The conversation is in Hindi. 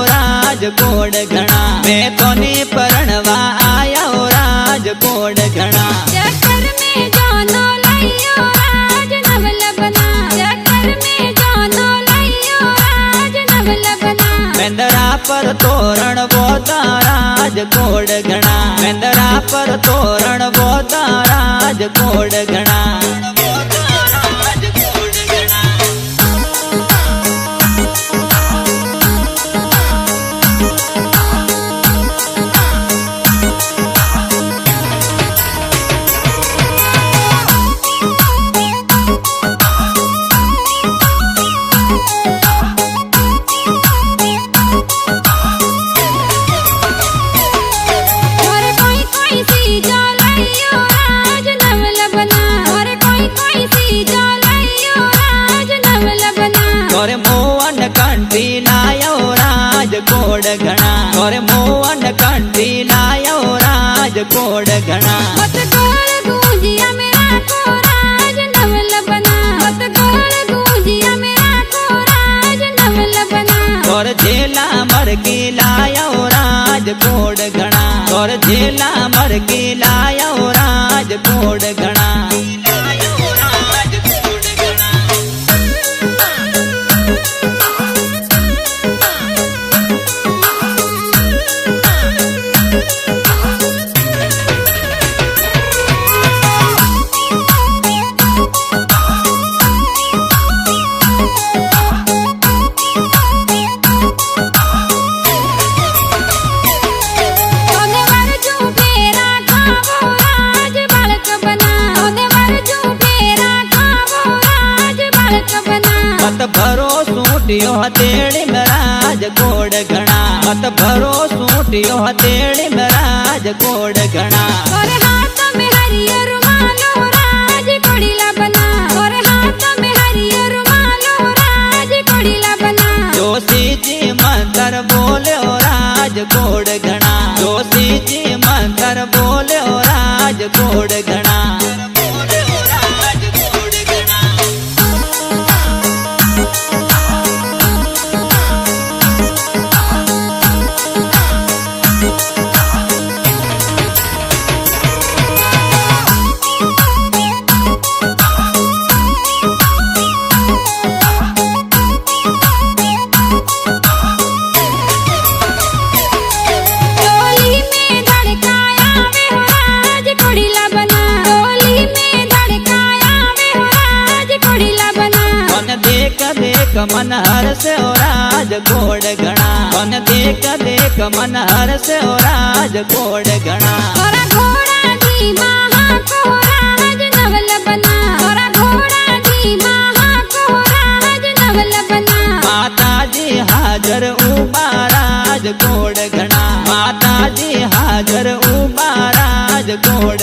राजकोट घना मैं तोने परणवा आया हो राजकोट घना चक्कर में जानो लइयो राज नवलबना चक्कर में जानो लइयो राज नवलबना मेंदरा पर तोरण बोता राजकोट घना मेंदरा पर तोरण बोता राजकोट घना राजकोट घना और मोहन कंठी लायो राजकोट घना मत गोल गूंजिया मेरा को राज नवलबना मत गोल गूंजिया मेरा को राज नवलबना और झेला मर की लायो राजकोट घना और झेला मर की लायो राजकोट घना मत भरो सूटियो हथेड़ी में राजकोट घना मत भरो सूटियो हथेड़ी में राजकोट घना और हाथ में हरियर रुमालो राज कोड़ीला बना और हाथ में हरियर रुमालो राज कोड़ीला बना जोशी जी मंत्र बोले राजकोट घना जोशी जी मंत्र बोले राजकोट घना मन हर से हो राजकोट घना मन देख देख मन हर से हो राजकोट घना और घोड़ा जी महा को राज नवलबना और घोड़ा जी महा को राज नवलबना माता जी हाजर ऊपा राजकोट घना माता जी हाजर ऊपा राजकोट